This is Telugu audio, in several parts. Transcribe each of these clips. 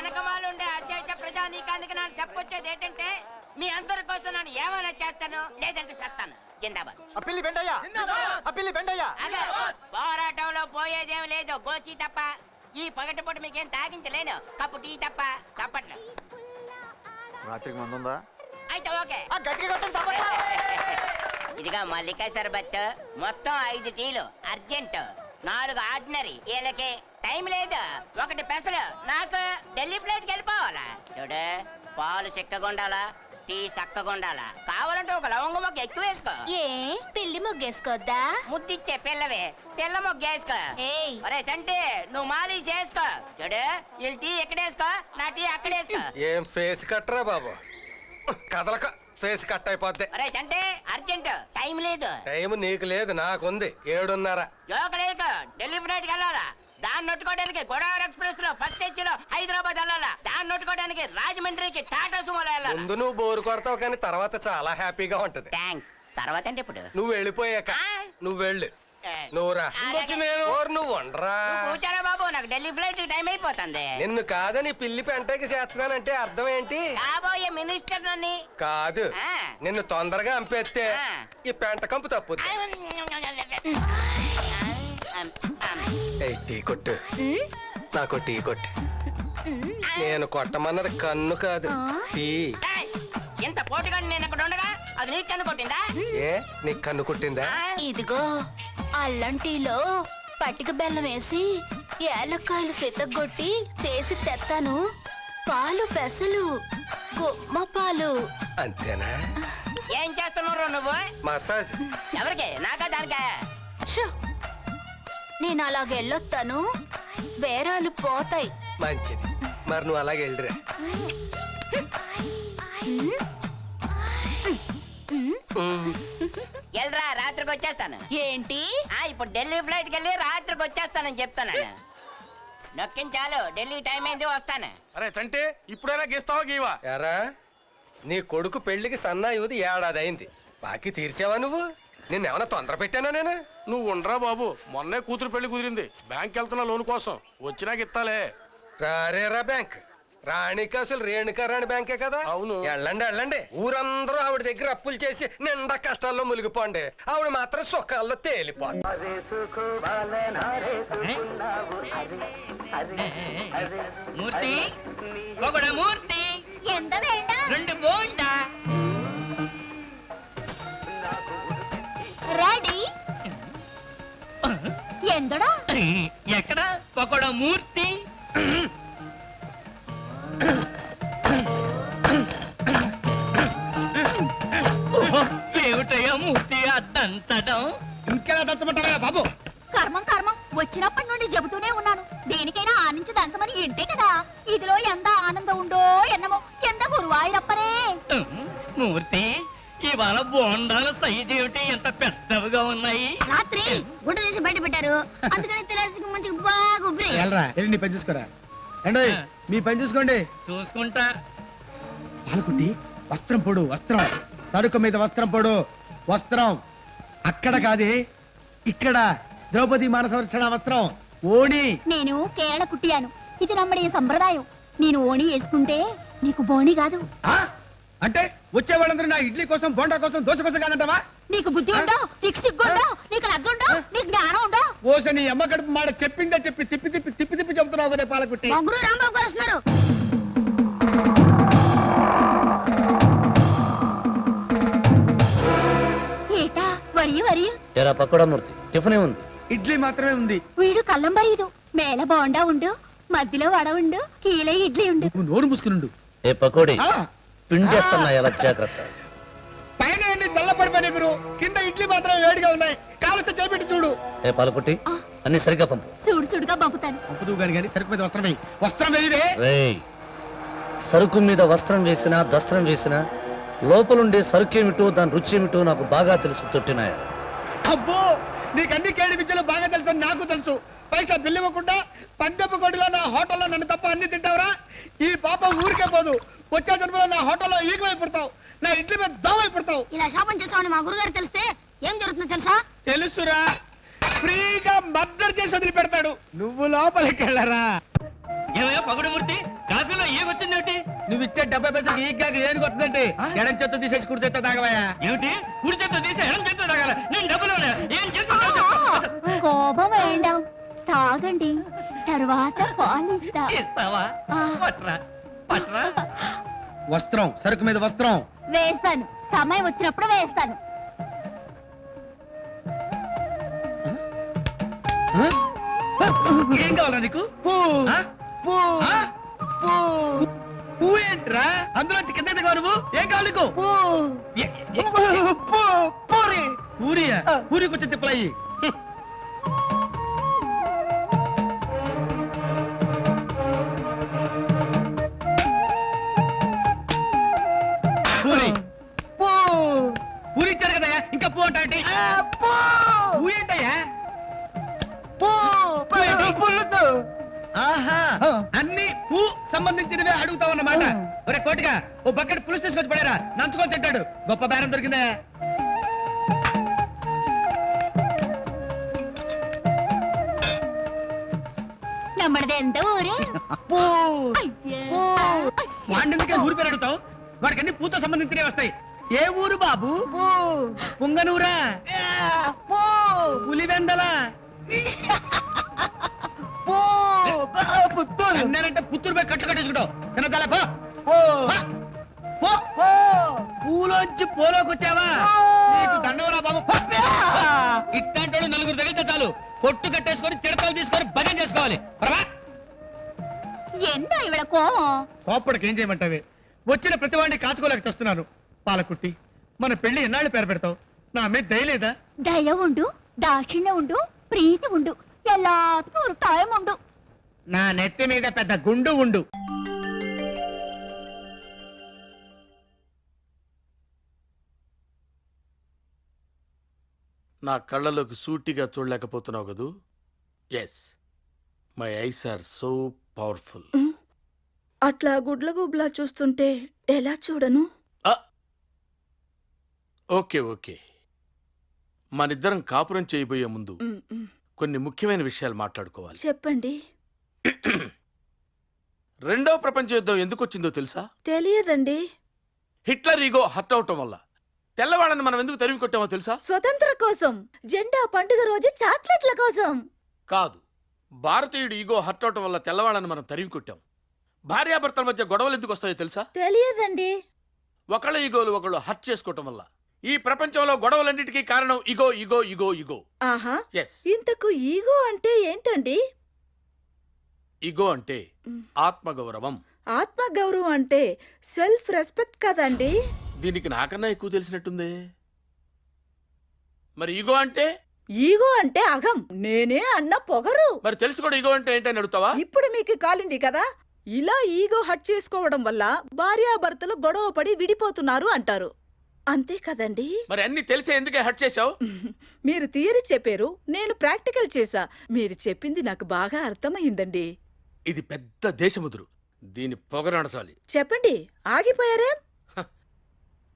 వెనకమాలుండే అధ్యక్ష ప్రజానీకానికి నాకు చెప్పొచ్చేది ఏంటంటే మీ అందరి కోసం నేను ఏమైనా చేస్తాను, లేదంటే చేస్తాను. జిందాబాద్. పోరాటంలో పోయేదేం లేదు, గోచి తప్ప. ఈ పగటిపూట మీకేం తాగించలేను, కప్పు టీ తప్ప. తప్పట్లు రాత్రికి మందు ఉందా? అయితే ఓకే. ఇదిగా మల్లికా సర్బత్ మొత్తం 5 టీలు అర్జెంట్, 4 ఆర్డినరీ. వీళ్ళకి టైం లేదు. 1 పెసలు. నాకు ఢిల్లీ ఫ్లైట్కి వెళ్ళిపోవాలా. చూడు, పాలు చిక్కగుండాలా, టీ చక్కగుండాలా. కావాలంటే ఒక లవంగ మొగ్గ ఎక్కువ వేసుకో. ఏ పిల్లి మొగ్గేసుకోద్దా? ముద్దిచ్చే పిల్లవే, పిల్ల మొగ్గ వేసుకో. ఒరే చంటి, నువ్వు మాలి చేసుకో. చూడు, వీళ్ళు టీ ఎక్కడేసుకో, నా టీ అక్కడేసుకో. ఏం ఫేస్ కట్టరా బాబు, కదలక ఫేస్ కట్ అయిపోద్ది. ఒరే చంటి, అర్జెంట్, టైం లేదు. టైం నీకు లేదు, నాకుంది. 7:30. జోకలేక ఢిల్లీ ఫ్లైట్కి వెళ్ళాలా. దాన్ని నొట్టుకోవడానికి గోదావరి ఎక్స్ప్రెస్ లో ఫస్ట్ ఏసీలో హైదరాబాద్ వెళ్ళాలా. దాన్ని నొట్టుకోవడానికి రాజమండ్రికి టాటా సుమోలో వెళ్ళాలి. ముందు నువ్వు బోరు కొడతావు, కానీ తర్వాత చాలా హ్యాపీగా ఉంటది. థ్యాంక్స్. తర్వాత అంటే ఇప్పుడు నువ్వు వెళ్ళిపోయాక నువ్వు వెళ్ళు. నువ్వురా. నువ్వు ఉండరా. కూర్చోరా బాబు, నాకు ఢిల్లీ ఫ్లైట్ టైం అయిపోతుంది. నిన్ను కాదని పిల్లి పెంటకి చేస్తున్నానంటే అర్థం ఏంటి? కాబోయే మినిస్టర్ నన్ను కాదు, నిన్ను తొందరగా అంపేస్తే ఈ పెంట కంపు తప్పుద్ది. టీ కొట్టు, నాకు టీ కొట్టు. నేను కొట్టమన్నది కన్ను కాదు, టీ. ఇంత పోటుగా నేను అక్కడ ఉండగా అది నీకు కన్ను కొట్టిందా? ఏ, నీకు కన్ను కొట్టిందా? ఇదిగో అల్లం టీలో పట్టిక బెల్లం వేసి ఏలక్కాయలు సితగొట్టి చేసి తెత్తాను. పాలు పెసలు, గుమ్మ పాలు. అంతేనా? ఏం చేస్తున్నావు నువ్వు? మసాజ్. ఎవరికి? నాకా దానికా? నేను అలాగెళ్ళొస్తాను, బేరాలు పోతాయి. మంచిది, మరి నువ్వు అలాగే వెళ్ళిరా. వెళ్ళరా, రాత్రికి వచ్చేస్తాను. ఏంటి? ఇప్పుడు ఢిల్లీ ఫ్లైట్కి వెళ్ళి రాత్రికి వచ్చేస్తానని చెప్తాను. నొక్కించాలు, ఢిల్లీ టైం అయింది, వస్తాను. అరే చంటే, ఇప్పుడైనా గీస్తావా గీవా? ఎరా, నీ కొడుకు పెళ్లికి సన్నాయుది 1 ఏడాది అయింది. బాకీ తీర్చావా నువ్వు? నిన్నేమన్నా తొందర పెట్టానా నేను? నువ్వు ఉండరా బాబు, మొన్నే కూతురు పెళ్లి కుదిరింది. బ్యాంక్ వెళ్తున్నా లోన్ కోసం, వచ్చినాక ఇస్తాలే. రారేరా బ్యాంక్, రాణికి అసలు రేణుకా రాణి బ్యాంకే కదా. అవును. వెళ్ళండి వెళ్ళండి, ఊరందరూ ఆవిడ దగ్గర అప్పులు చేసి నిండా కష్టాల్లో మునిగిపోండి, ఆవిడ మాత్రం సుఖాల్లో తేలిపోండి. మూర్తి, ఒకడు మూర్తి, ఎంత వేണ്ട? 2 బోండా. రెడీ? ఎందడా? ఎక్కడ? ఒకడు మూర్తి. ఏమిటయ్యా మూర్తి అద్దంచడం? ఇంకెలా దంచమంటారా బాబు? కర్మం కర్మం, వచ్చినప్పటి నుండి చెబుతూనే ఉన్నాను, దేనికైనా ఆనించి దంచమని. ఏంటే కదా, ఇదిలో ఎంత ఆనందం ఉండో ఎన్నమో. ఎంత గురువాయిరప్పనే. మూర్తి, ఇవాళ బోండాల సైజు ఏమిటి ఎంత పెద్దవిగా ఉన్నాయి? రాత్రి గుడ్డ తీసి బయట పెట్టారు, అందుకని తినాల్సి మంచిగా బాగా ఉబ్బరి. నీ పని చూసుకోరా. మీ పని చూసుకోండి. చూసుకుంటా. పాలకుట్టి, వస్త్రం పొడు, వస్త్రం. సరుకు మీద వస్త్రం పొడు, వస్త్రం. అక్కడ కాదే, ఇక్కడ. ద్రౌపది మాన సంరక్షణ వస్త్రం, ఓణి. నేను కేరళ కుట్టియాను, ఇది నమ్మడి సంప్రదాయం. నేను ఓణి వేసుకుంటే నీకు బోణి కాదు. అంటే వచ్చే వాళ్ళందరూ నా ఇడ్లీ కోసం, బోండా కోసం, దోశ కోసం కాదంటావా? నీకు బుద్ధి ఉండో, నీకు సిగ్గుండో, నీకు లజ్జ ఉండో, నీకు జ్ఞానం ఉండో? ఓస నీ అమ్మ కడుపు మాట చెప్పిందే చెప్పి తిప్పి తిప్పి తిప్పి తిప్పి చెబుతున్నావు కదే పాలకుట్టి. ముగ్గురు రాంబాబు గారు వస్తున్నారు. ఏటా వరియు వరియు? ఎరా పకోడా మూర్తి, టిఫిన్ ఉంది. ఇడ్లీ మాత్రమే ఉంది. వీడు కళ్ళం బరీదు. మేల బోండా ఉండు, మధ్యలో వడ ఉండు, కీలే ఇడ్లీ ఉండు. నువ్వు నోరు మూసుకునుండు. ఏ పకోడీ, పిండేస్తున్నా ఎలా జాగ్రత్త. పైన ఎన్ని చల్లపడిపోయి గురు, కింద ఇడ్లీ మాత్రం వేడిగా ఉన్నాయి. కావలిస్తే చేపెట్టి చూడు. ఏ పాలకుట్టి, అన్ని సరిగ్గా పంపు. సుడు సుడుగా పంపుతాను. పంపుతూ గాని సరుకు మీద వస్త్రం వేయి. వస్త్రం వేయివే. రేయ్, సరుకు మీద వస్త్రం వేసినా దస్త్రం వేసినా లోపలుండే సరుకేమిటో దాని రుచి ఏమిటో నాకు బాగా తెలుసు. తొట్టినాయ, అబ్బో, నీకన్ని కేడి విద్యలు బాగా తెలుసు, నాకు తెలుసు. పైసా బిల్లు ఇవ్వకుండా పందెపు కొడిలో నా హోటల్లో నన్ను తప్ప అన్ని తింటావురా? ఈ పాపం ఊరికే పోదు. వచ్చే జన్మలో నా హోటల్లో ఈగమైపోతావు, నా ఇడ్లీ మీద దోమైపోతావు. ఇలా శాపం చేసామని మా గురుగారు తెలిస్తే ఏం జరుగుతుందో తెలుసా? తెలుసురా, ఫ్రీగా మద్దతు చేసి వదిలిపెడతాడు. నువ్వు లోపలికి వెళ్ళరా. ఏమయ్యా పగుడు మూర్తి, కాఫీలో నువ్వు ఇచ్చే 70 పైసలకి ఈ గాకి ఏం కొత్తదంటే ఎడం చేత్తో తీసేసి కుడి చేత్తో తాగవయ్యా. ఏమిటి కుడి చేత్తో తీసి ఎడం చేత్తో తాగాల నేను డబ్బులు ఏం కోపం వేయండాం తాగండి తర్వాత పాలిస్తా ఇస్తావా పట్రా పట్రా వస్త్రం సరుకు మీద వస్త్రం. వేస్తాను సమయం వచ్చినప్పుడు వేస్తాను. ఏం కావాలా నీకు? పువ్వు ఏంట్రా? అందులో కింద దిగవా నువ్వు? ఏం కావాలి నీకు? పూరియా? పూరి కొంచెం తిప్పలయ్యి. పూరి పూరి ఇచ్చారు కదయ్యా, ఇంకా పూ అంటే పూ ఏంటయ్యా? ఆహా, అన్ని పూ సంబంధించినవే అడుగుతావన్నమాట. ఒరే కోటిగా ఓ బకెట్ పులుసు తీసుకొచ్చి పడారా, నంచుకొని తింటాడు. గొప్ప బేరం దొరికిందా? நம்மளது எந்த ஊரு పూ ஐயா. వాడికే ఊరి పేరు అడుగుతావు? వాడికి అన్ని పూతో సంబంధించినవి వస్తాయి. ఏ ఊరు బాబు? పుంగనూరా? పులివెందల? అన్నారంటే పుత్తూరు పోయి కట్లు కట్టేసుకుంటావు. తినదాలే పో. పూలోంచి పోలోకి వచ్చావా? నీకు దండవరా బాబు. ఇట్లాంటి నలుగురు తగిలితే చాలు కొట్టు కట్టేసుకొని తిడతలు తీసుకొని భజన చేసుకోవాలి. என்ன இவள கோவம்? కోప్పడికి ఏం చేయమంటావే? వచ్చిన ప్రతి వాడిని కాచుకోలేక తెస్తున్నాను. పాలకుట్టి, మన పెళ్లి ఎన్నాళ్ళు పేరు పెడతావు? నా మీద దయలేదా? దయ ఉండు దాక్షిణ్యం ఉండు ప్రీతి ఉండు எல்லாத்துக்கும் ஒரு டைம் உண்டு. నా నెత్తి మీద పెద్ద గుండు ఉండు. నా కళ్ళలోకి సూటిగా చూడలేకపోతున్నావు కదూ? Yes, my eyes are so powerful. అట్లా గుడ్ల గుబ్లా చూస్తుంటే ఎలా చూడను? ఓకే ఓకే, మనిద్దరం కాపురం చేయబోయే ముందు కొన్ని ముఖ్యమైన విషయాలు మాట్లాడుకోవాలి. చెప్పండి. రెండో ప్రపంచ యుద్ధం ఎందుకు వచ్చిందో తెలుసా? తెలియదండి. హిట్లర్ ఈగో హర్ట్ అవటం వల్ల. తెల్లవాళ్ళని మనం ఎందుకు తరిమి కొట్టామో తెలుసా? స్వతంత్ర కోసం, జెండా పండుగ రోజు చాక్లెట్ల కోసం. కాదు, భారతీయుడు ఈగో హర్ట్ అవటం వల్ల తెల్లవాళ్ళని మనం తరిమి కొట్టాం. భార్యాభర్తల మధ్య గొడవలు ఎందుకు వస్తాయో తెలుసా? తెలియదండి. ఒకళ్ళ ఈగోలు ఒకళ్ళు హర్ట్ చేసుకోవటం వల్ల. ఈ ప్రపంచంలో గొడవలన్నిటికీ కారణం ఇగో ఇగో ఇగో ఇగో. ఆహా, ఎస్, ఇంతకు ఈగో అంటే ఏంటండి? ఇగో అంటే ఆత్మగౌరవం. ఆత్మగౌరవం అంటే సెల్ఫ్ రెస్పెక్ట్ కదండి? దీనికి నాకన్నా ఎక్కువ తెలిసినట్టుందే. మరి ఈగో అంటే? ఈగో అంటే అహం, నేనే అన్న పొగరు. మరి తెలుసు కూడా ఈగో అంటే ఏంటని అడుగుతావా? ఇప్పుడు మీకు కాలింది కదా. ఇలా ఈగో హట్ చేసుకోవడం వల్ల భార్యాభర్తలు గొడవ పడి విడిపోతున్నారు అంటారు. అంతే కదండి? మరి అన్ని తెలిసే ఎందుకే హర్ట్ చేశావు? మీరు థియరీ చెప్పారు, నేను ప్రాక్టికల్ చేశా. మీరు చెప్పింది నాకు బాగా అర్థమైందండి. ఇది పెద్ద దేశముదురు, దీని పొగరనసాలి. చెప్పండి, ఆగిపోయారేం?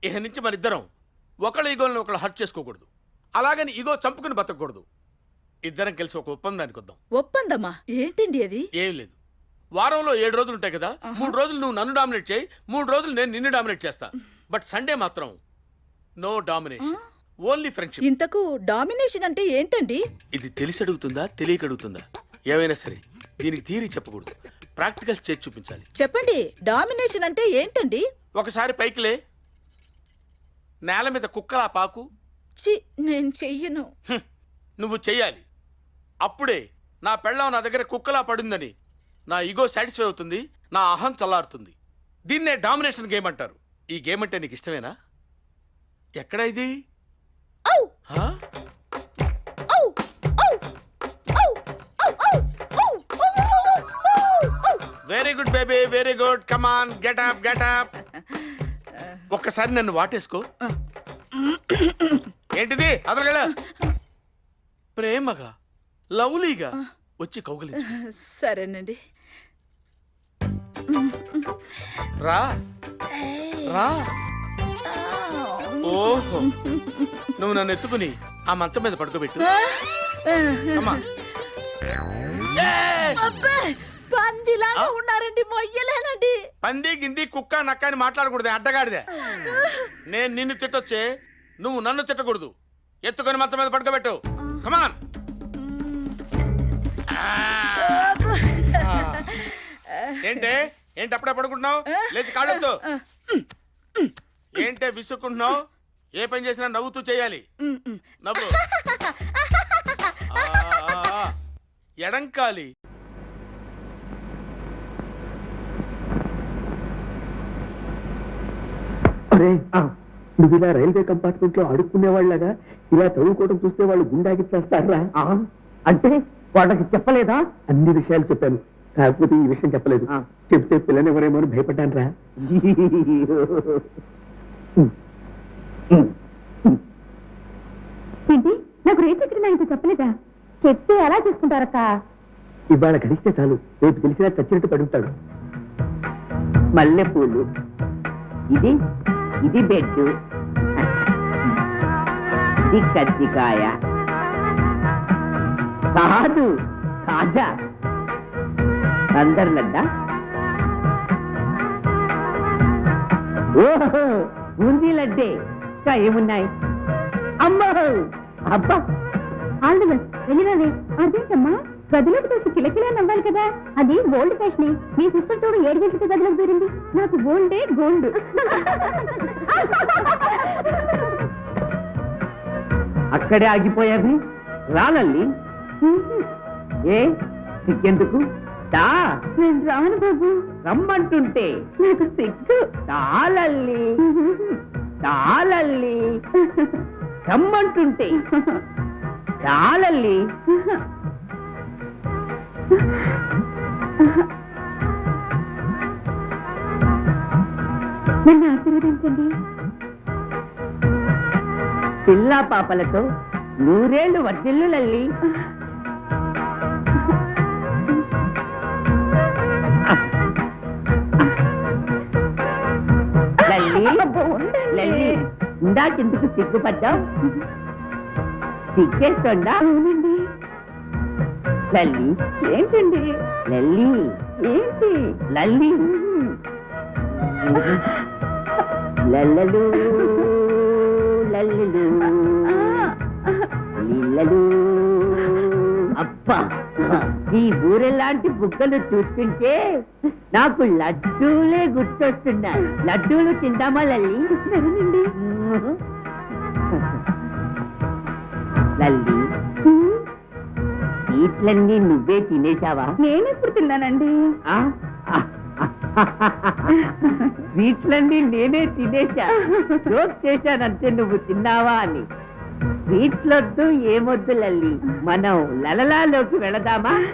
ఇక నుంచి మన ఇద్దరం ఒకళ్ళ ఈగోలను ఒకళ్ళు హర్ట్ చేసుకోకూడదు. అలాగని ఈగో చంపుకుని బతకూడదు. ఇద్దరం కలిసి ఒక ఒప్పందానికి వద్దాం. ఒప్పందమా? ఏంటండి అది? ఏం లేదు, వారంలో 7 రోజులు ఉంటాయి కదా. 3 రోజులు నువ్వు నన్ను డామినేట్ చేయి, 3 రోజులు నేను నిన్ను డామినేట్ చేస్తా. బట్ సండే మాత్రం నో డామినేషన్, ఓన్లీ ఫ్రెండ్షిప్. ఇంతకు డామినేషన్ అంటే ఏంటండి? ఇది తెలిసి అడుగుతుందా తెలియక అడుగుతుందా? ఏమైనా సరే దీనికి థియరీ చెప్పకూడదు, ప్రాక్టికల్స్ చేసి చూపించాలి. చెప్పండి, డామినేషన్ అంటే ఏంటండి? ఒకసారి పైకిలే, నేల మీద కుక్కలా పాకు. చి, నేను చెయ్యను. నువ్వు చెయ్యాలి. అప్పుడే నా పెళ్ళం నా దగ్గర కుక్కలా పడిందని నా ఈగో సాటిస్ఫై అవుతుంది, నా అహం చల్లారుతుంది. దీన్నే డామినేషన్ గేమ్ అంటారు. ఈ గేమ్ అంటే నీకు ఇష్టమేనా? ఎక్కడ ఇది? ఔ! హా? ఔ! ఔ! ఔ! ఔ! ఔ! ఔ! Very good baby, very good. Come on, get up, get up. ఒక్కసారి నన్ను వాటేసుకో. ఏంటిది? అదరగల ప్రేమగా లవ్లీగా వచ్చి కౌగిలించు. సరేనండి. రా రా. ఓహో, నువ్వు నన్ను ఎత్తుకుని ఆ మంచం మీద పడుకోబెట్టు. అమ్మా. అబ్బే, పంది పందిలాగా ఉన్నారండి, మొయ్యలేనండి. పంది గింది కుక్క నక్క అని మాట్లాడకూడదు, అడ్డగాడిదే. నేను నిన్ను తిట్టొచ్చే, నువ్వు నన్ను తిట్టకూడదు. ఎత్తుకొని మంచం మీద పడుకోబెట్టు. కమాన్. ఏంటే ఏంటి అప్పుడే పడుకుంటున్నావు? లేచి కాళ్ళొద్దు. ఏంటే విసుక్కుంటున్నావు? ఏ పని చేసినా నవ్వుతూ చేయాలి. నవ్వు. ఎడంకాలి. అరే నువ్వు ఇలా రైల్వే కంపార్ట్మెంట్ లో అడుక్కునేవాళ్ళగా ఇలా చదువుకోవడం చూస్తే వాళ్ళు గుండాకి చేస్తారా? అంటే వాళ్ళకి చెప్పలేదా? అన్ని విషయాలు చెప్పాను, కాకపోతే ఈ విషయం చెప్పలేదు. చెప్తే పిల్లనెవరేమో అని భయపడ్డాను రా. ఏంటి నాకు రేట్ ఎక్కడ ఇంత చెప్పలేదా? చెప్తే ఎలా చేసుకుంటారక్క? ఇవాళ గడిస్తే చాలు, రేపు తెలిసినా చచ్చినట్టు పడుతాడు. మల్లెపూలు, ఇది ఇది బెడ్, ఇది కత్తికాయ కాదు కాజా, అందర్లడ్డా, ఓహో బూందీ లడ్డే. ఇంకా ఏమున్నాయి? అమ్మో అబ్బా ఆల్ ది బెస్ట్. వెళ్ళినది అదేంటమ్మా గదిలోకి చూసి కిలకిలా నవ్వాలి కదా, అది గోల్డ్ ఫ్యాషన్. మీ సిస్టర్ చూడు 7 గంటలకి గదిలోకి దూరింది. నాకు గోల్డే గోల్డ్. అక్కడే ఆగిపోయావి రాలల్లి. ఏ సిగ్గెందుకు? దా నేను రాను బాబు. రమ్మంటుంటే నాకు సిగ్గు. తాళల్లి తాళల్లి, రమ్మంటుంటే తాళల్లి. నన్ను ఆశీర్వదించండి. పిల్లా పాపలతో 100 ఏళ్ళు వర్ధిల్లు లల్లి. లల్లి లల్లి, ఇందాకెందుకు సిగ్గుపడ్డావు? సిగ్గేస్తుందా? అవునండి. లల్లి ఏంటండి? లల్లి ఏంటి? లల్లి లల్లలు లల్లులు లిల్లలు. అబ్బా ఈ ఊరెలాంటి బుగ్గలు చూస్తుంటే నాకు లడ్డూలే గుర్తొస్తున్నాయి. లడ్డూలు తిందామా లల్లి? లల్లి స్వీట్లన్నీ నువ్వే తినేశావా? నేనెప్పుడు తిన్నానండి? స్వీట్లన్నీ నేనే తినేశా. జోక్ చేశానంటే నువ్వు తిన్నావా అని. స్వీట్లొద్దు ఏమొద్దు లల్లి, మనం లలలాలోకి వెళదామా?